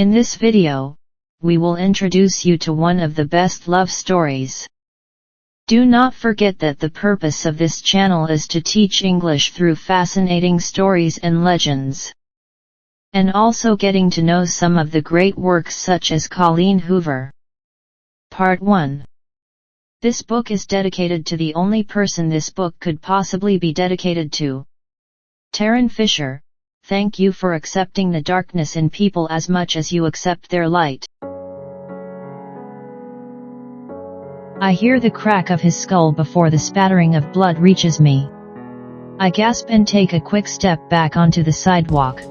In this video, we will introduce you to one of the best love stories. Do not forget that the purpose of this channel is to teach English through fascinating stories and legends. And also getting to know some of the great works such as Colleen Hoover. Part 1. This book is dedicated to the only person this book could possibly be dedicated to. Taryn Fisher. Thank you for accepting the darkness in people as much as you accept their light. I hear the crack of his skull before the spattering of blood reaches me. I gasp and take a quick step back onto the sidewalk.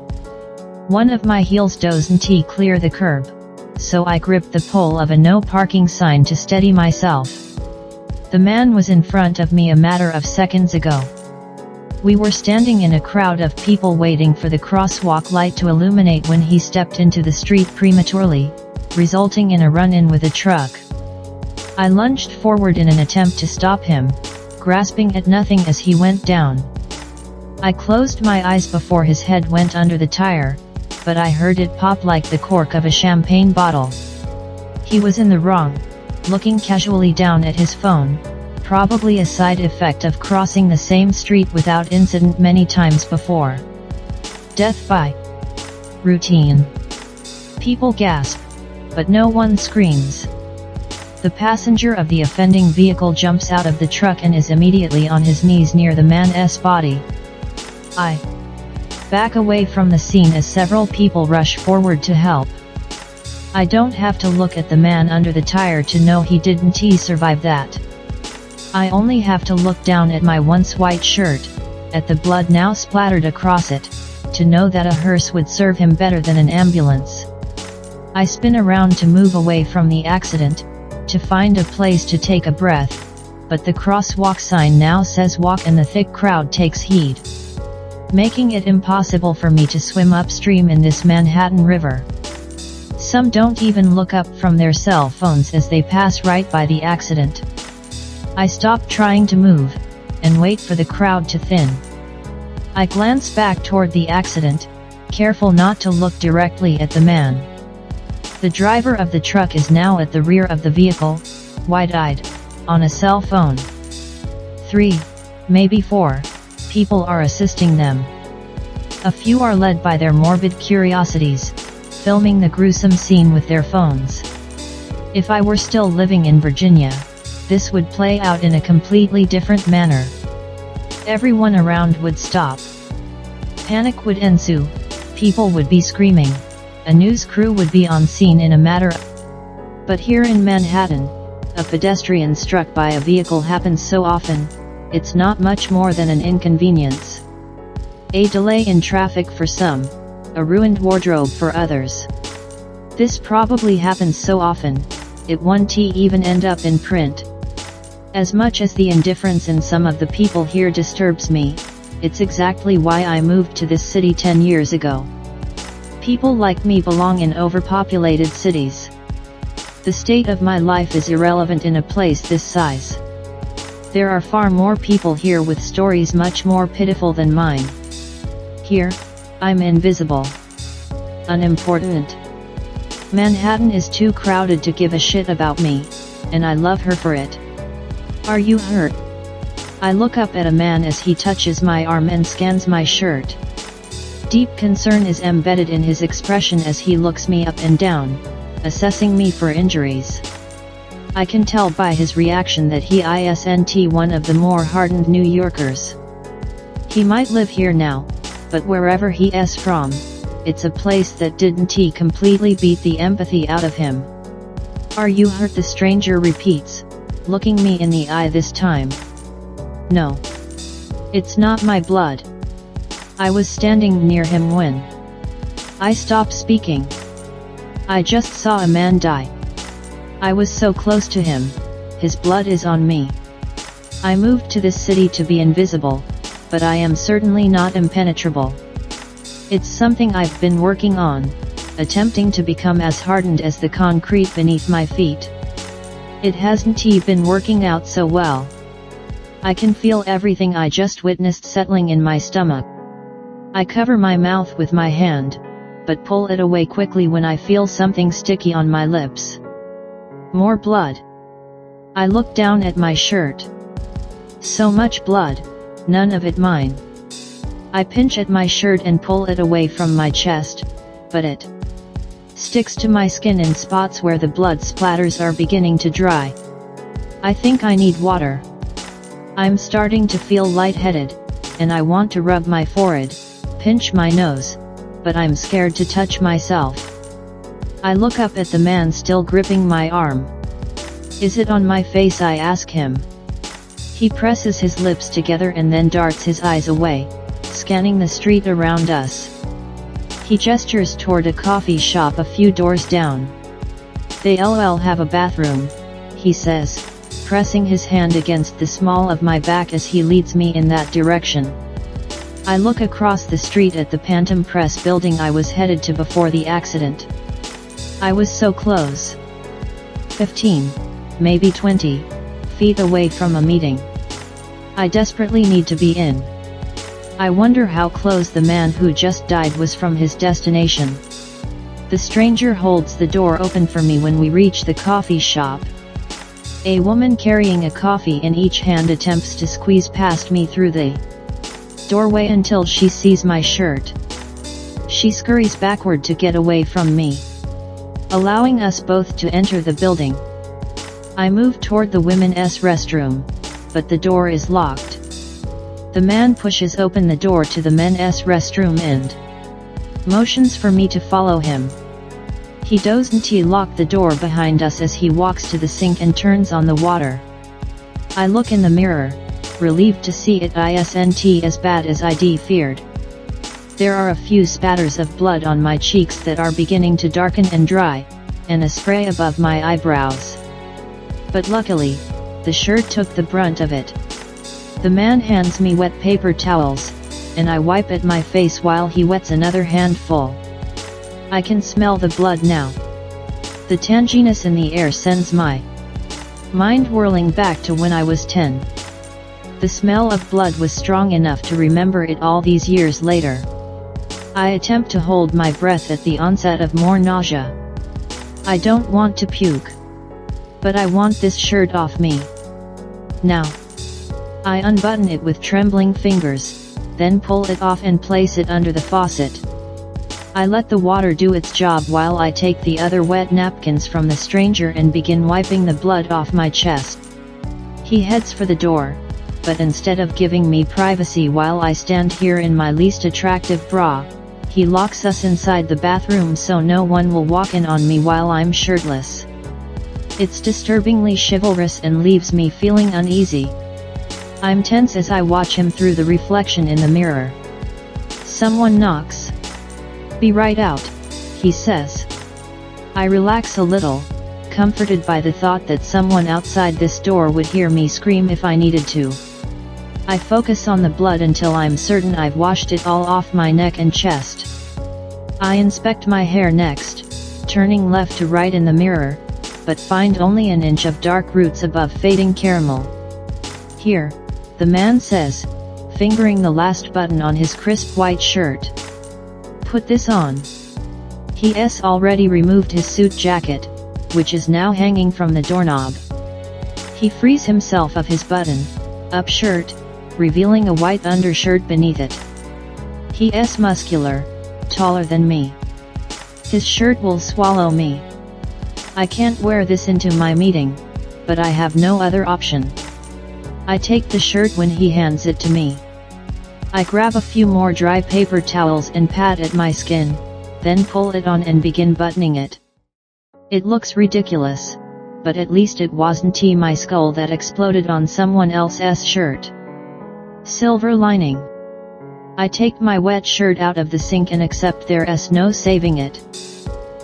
One of my heels doesn't clear the curb, so I grip the pole of a no parking sign to steady myself. The man was in front of me a matter of seconds ago. We were standing in a crowd of people waiting for the crosswalk light to illuminate when he stepped into the street prematurely, resulting in a run-in with a truck. I lunged forward in an attempt to stop him, grasping at nothing as he went down. I closed my eyes before his head went under the tire, but I heard it pop like the cork of a champagne bottle. He was in the wrong, looking casually down at his phone, probably a side effect of crossing the same street without incident many times before. Death by routine. People gasp, but no one screams. The passenger of the offending vehicle jumps out of the truck and is immediately on his knees near the man's body. I back away from the scene as several people rush forward to help. I don't have to look at the man under the tire to know he didn't survive that. I only have to look down at my once white shirt, at the blood now splattered across it, to know that a hearse would serve him better than an ambulance. I spin around to move away from the accident, to find a place to take a breath, but the crosswalk sign now says walk and the thick crowd takes heed, making it impossible for me to swim upstream in this Manhattan river. Some don't even look up from their cell phones as they pass right by the accident. I stop trying to move, and wait for the crowd to thin. I glance back toward the accident, careful not to look directly at the man. The driver of the truck is now at the rear of the vehicle, wide-eyed, on a cell phone. 3, maybe 4, people are assisting them. A few are led by their morbid curiosities, filming the gruesome scene with their phones. If I were still living in Virginia, this would play out in a completely different manner. Everyone around would stop. Panic would ensue, people would be screaming, a news crew would be on scene in a matter of... But here in Manhattan, a pedestrian struck by a vehicle happens so often, it's not much more than an inconvenience. A delay in traffic for some, a ruined wardrobe for others. This probably happens so often, it won't even end up in print. As much as the indifference in some of the people here disturbs me, it's exactly why I moved to this city 10 years ago. People like me belong in overpopulated cities. The state of my life is irrelevant in a place this size. There are far more people here with stories much more pitiful than mine. Here, I'm invisible. Unimportant. Manhattan is too crowded to give a shit about me, and I love her for it. Are you hurt? I look up at a man as he touches my arm and scans my shirt. Deep concern is embedded in his expression as he looks me up and down, assessing me for injuries. I can tell by his reaction that he isn't one of the more hardened New Yorkers. He might live here now, but wherever he is from, it's a place that didn't completely beat the empathy out of him. Are you hurt? The stranger repeats, looking me in the eye this time. No. It's not my blood. I was standing near him when I stopped speaking. I just saw a man die. I was so close to him, his blood is on me. I moved to this city to be invisible, but I am certainly not impenetrable. It's something I've been working on, attempting to become as hardened as the concrete beneath my feet. It hasn't been working out so well. I can feel everything I just witnessed settling in my stomach. I cover my mouth with my hand, but pull it away quickly when I feel something sticky on my lips. More blood. I look down at my shirt. So much blood, none of it mine. I pinch at my shirt and pull it away from my chest, but it sticks to my skin in spots where the blood splatters are beginning to dry. I think I need water. I'm starting to feel lightheaded, and I want to rub my forehead, pinch my nose, but I'm scared to touch myself. I look up at the man still gripping my arm. Is it on my face? I ask him. He presses his lips together and then darts his eyes away, scanning the street around us. He gestures toward a coffee shop a few doors down. They LOL have a bathroom, he says, pressing his hand against the small of my back as he leads me in that direction. I look across the street at the Pantom Press building I was headed to before the accident. I was so close. 15, maybe 20 feet away from a meeting. I desperately need to be in. I wonder how close the man who just died was from his destination. The stranger holds the door open for me when we reach the coffee shop. A woman carrying a coffee in each hand attempts to squeeze past me through the doorway until she sees my shirt. She scurries backward to get away from me, allowing us both to enter the building. I move toward the women's restroom, but the door is locked. The man pushes open the door to the men's restroom and motions for me to follow him. He doesn't lock the door behind us as he walks to the sink and turns on the water. I look in the mirror, relieved to see it isn't as bad as I'd feared. There are a few spatters of blood on my cheeks that are beginning to darken and dry, and a spray above my eyebrows. But luckily, the shirt took the brunt of it. The man hands me wet paper towels, and I wipe at my face while he wets another handful. I can smell the blood now. The tanginess in the air sends my mind whirling back to when I was 10. The smell of blood was strong enough to remember it all these years later. I attempt to hold my breath at the onset of more nausea. I don't want to puke, but I want this shirt off me now. I unbutton it with trembling fingers, then pull it off and place it under the faucet. I let the water do its job while I take the other wet napkins from the stranger and begin wiping the blood off my chest. He heads for the door, but instead of giving me privacy while I stand here in my least attractive bra, he locks us inside the bathroom so no one will walk in on me while I'm shirtless. It's disturbingly chivalrous and leaves me feeling uneasy. I'm tense as I watch him through the reflection in the mirror. Someone knocks. Be right out, he says. I relax a little, comforted by the thought that someone outside this door would hear me scream if I needed to. I focus on the blood until I'm certain I've washed it all off my neck and chest. I inspect my hair next, turning left to right in the mirror, but find only an inch of dark roots above fading caramel. Here, the man says, fingering the last button on his crisp white shirt. Put this on. He's already removed his suit jacket, which is now hanging from the doorknob. He frees himself of his button-up shirt, revealing a white undershirt beneath it. He's muscular, taller than me. His shirt will swallow me. I can't wear this into my meeting, but I have no other option. I take the shirt when he hands it to me. I grab a few more dry paper towels and pat at my skin, then pull it on and begin buttoning it. It looks ridiculous, but at least it wasn't my skull that exploded on someone else's shirt. Silver lining. I take my wet shirt out of the sink and accept there's no saving it.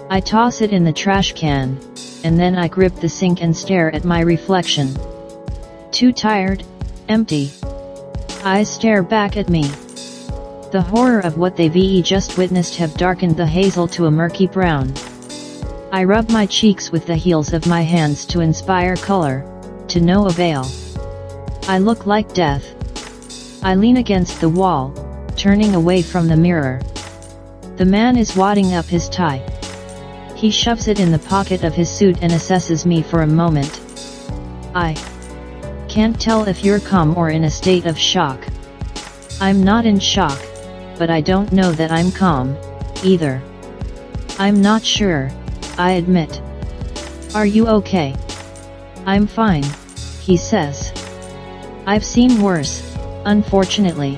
I toss it in the trash can, and then I grip the sink and stare at my reflection. Too tired, empty. Eyes stare back at me. The horror of what they've just witnessed have darkened the hazel to a murky brown. I rub my cheeks with the heels of my hands to inspire color, to no avail. I look like death. I lean against the wall, turning away from the mirror. The man is wadding up his tie. He shoves it in the pocket of his suit and assesses me for a moment. I can't tell if you're calm or in a state of shock. I'm not in shock, but I don't know that I'm calm, either. I'm not sure, I admit. Are you okay? I'm fine, he says. I've seen worse, unfortunately.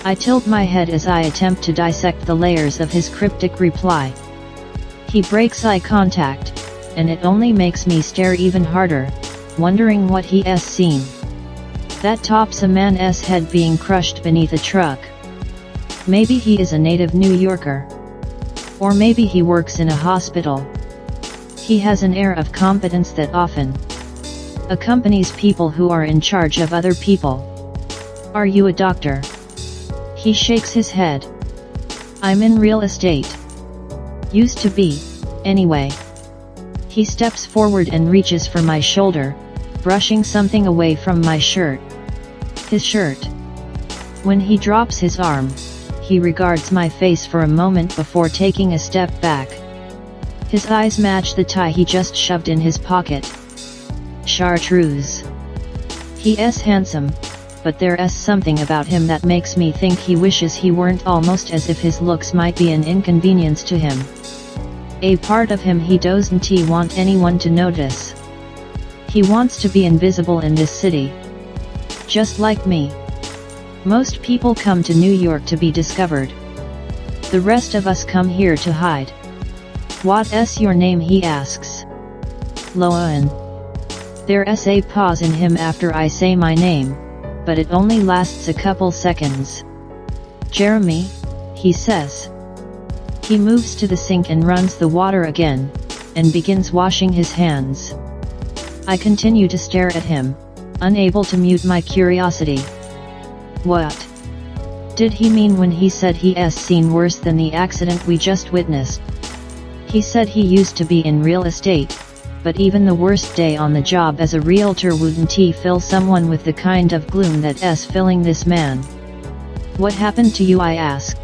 I tilt my head as I attempt to dissect the layers of his cryptic reply. He breaks eye contact, and it only makes me stare even harder, wondering what he's seen. That tops a man's head being crushed beneath a truck. Maybe he is a native New Yorker. Or maybe he works in a hospital. He has an air of competence that often accompanies people who are in charge of other people. Are you a doctor? He shakes his head. I'm in real estate. Used to be, anyway. He steps forward and reaches for my shoulder, brushing something away from my shirt. His shirt. When he drops his arm, he regards my face for a moment before taking a step back. His eyes match the tie he just shoved in his pocket. Chartreuse. He's handsome, but there's something about him that makes me think he wishes he weren't, almost as if his looks might be an inconvenience to him. A part of him he doesn't want anyone to notice. He wants to be invisible in this city. Just like me. Most people come to New York to be discovered. The rest of us come here to hide. What's your name, he asks. Loan. There's a pause in him after I say my name, but it only lasts a couple seconds. Jeremy, he says. He moves to the sink and runs the water again, and begins washing his hands. I continue to stare at him, unable to mute my curiosity. What did he mean when he said he's seen worse than the accident we just witnessed? He said he used to be in real estate, but even the worst day on the job as a realtor wouldn't fill someone with the kind of gloom that's filling this man. What happened to you, I ask.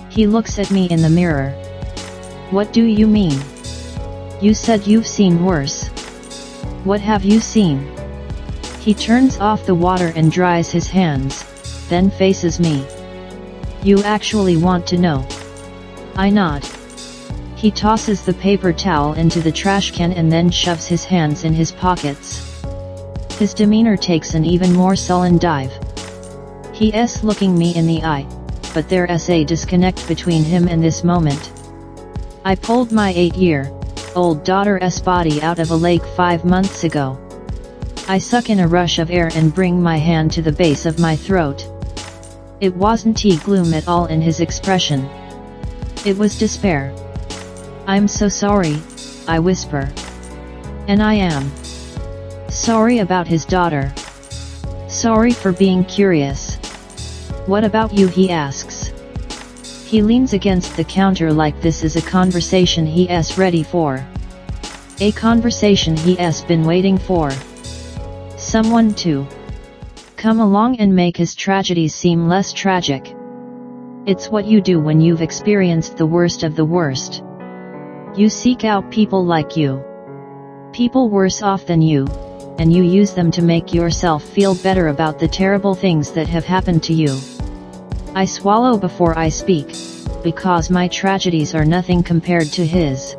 He looks at me in the mirror. What do you mean? You said you've seen worse. What have you seen? He turns off the water and dries his hands, then faces me. You actually want to know? I nod. He tosses the paper towel into the trash can and then shoves his hands in his pockets. His demeanor takes an even more sullen dive. He's looking me in the eye, but there's a disconnect between him and this moment. I pulled my 8-year-old daughter's body out of a lake 5 months ago. I suck in a rush of air and bring my hand to the base of my throat. It wasn't gloom at all in his expression. It was despair. I'm so sorry, I whisper. And I am. Sorry about his daughter. Sorry for being curious. What about you, he asks. He leans against the counter like this is a conversation he's ready for. A conversation he's been waiting for. Someone to come along and make his tragedies seem less tragic. It's what you do when you've experienced the worst of the worst. You seek out people like you. People worse off than you, and you use them to make yourself feel better about the terrible things that have happened to you. I swallow before I speak, because my tragedies are nothing compared to his.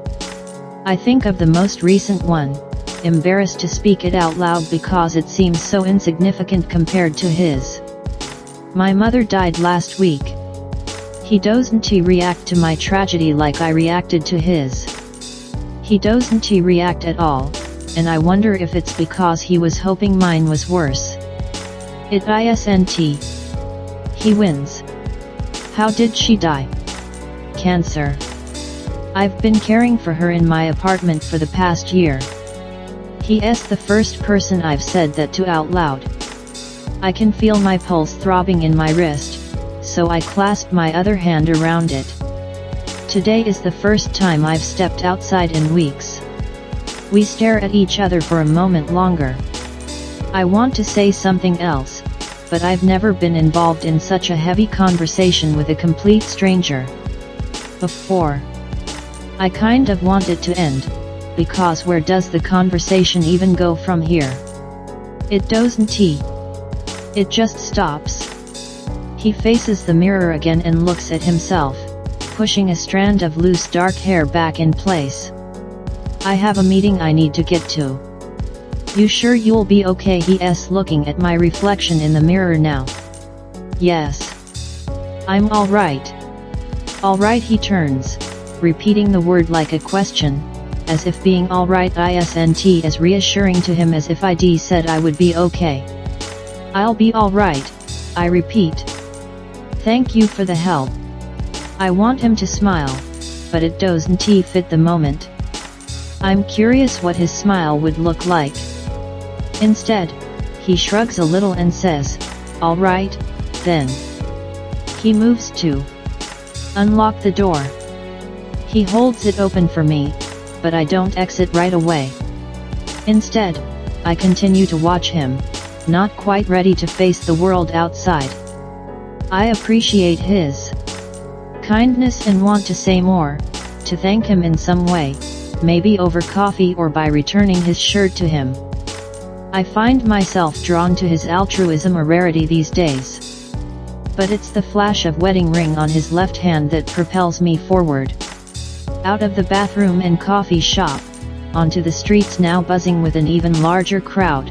I think of the most recent one, embarrassed to speak it out loud because it seems so insignificant compared to his. My mother died last week. He doesn't react to my tragedy like I reacted to his. He doesn't react at all, and I wonder if it's because he was hoping mine was worse. It isn't. He wins. How did she die? Cancer. I've been caring for her in my apartment for the past year. He's the first person I've said that to out loud. I can feel my pulse throbbing in my wrist, so I clasp my other hand around it. Today is the first time I've stepped outside in weeks. We stare at each other for a moment longer. I want to say something else, but I've never been involved in such a heavy conversation with a complete stranger. before. I kind of want it to end, because where does the conversation even go from here? It doesn't. It just stops. He faces the mirror again and looks at himself, pushing a strand of loose dark hair back in place. I have a meeting I need to get to. You sure you'll be okay? He's looking at my reflection in the mirror now. Yes. I'm alright. Alright, he turns, repeating the word like a question, as if being alright isn't as reassuring to him as if I'd said I would be okay. I'll be alright, I repeat. Thank you for the help. I want him to smile, but it doesn't fit the moment. I'm curious what his smile would look like. Instead, he shrugs a little and says, alright, then. He moves to unlock the door. He holds it open for me, but I don't exit right away. Instead, I continue to watch him, not quite ready to face the world outside. I appreciate his kindness and want to say more, to thank him in some way, maybe over coffee or by returning his shirt to him. I find myself drawn to his altruism, a rarity these days. But it's the flash of wedding ring on his left hand that propels me forward. Out of the bathroom and coffee shop, onto the streets now buzzing with an even larger crowd.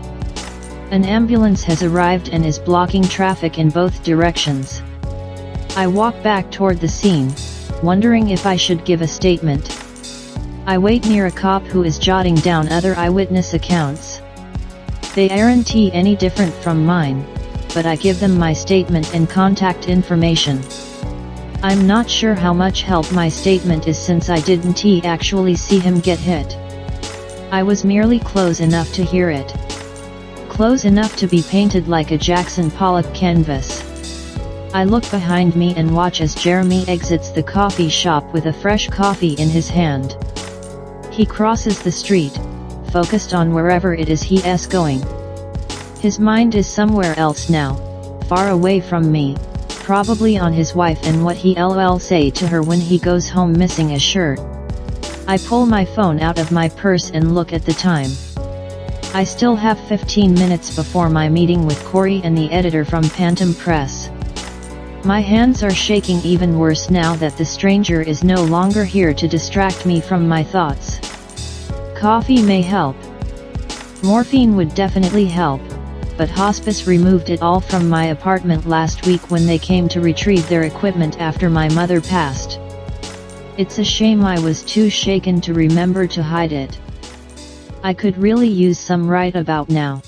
An ambulance has arrived and is blocking traffic in both directions. I walk back toward the scene, wondering if I should give a statement. I wait near a cop who is jotting down other eyewitness accounts. They aren't any different from mine, but I give them my statement and contact information. I'm not sure how much help my statement is since I didn't actually see him get hit. I was merely close enough to hear it. Close enough to be painted like a Jackson Pollock canvas. I look behind me and watch as Jeremy exits the coffee shop with a fresh coffee in his hand. He crosses the street, focused on wherever it is he is going. His mind is somewhere else now, far away from me, probably on his wife and what he'll say to her when he goes home missing a shirt. I pull my phone out of my purse and look at the time. I still have 15 minutes before my meeting with Corey and the editor from Phantom Press. My hands are shaking even worse now that the stranger is no longer here to distract me from my thoughts. Coffee may help. Morphine would definitely help, but hospice removed it all from my apartment last week when they came to retrieve their equipment after my mother passed. It's a shame I was too shaken to remember to hide it. I could really use some right about now.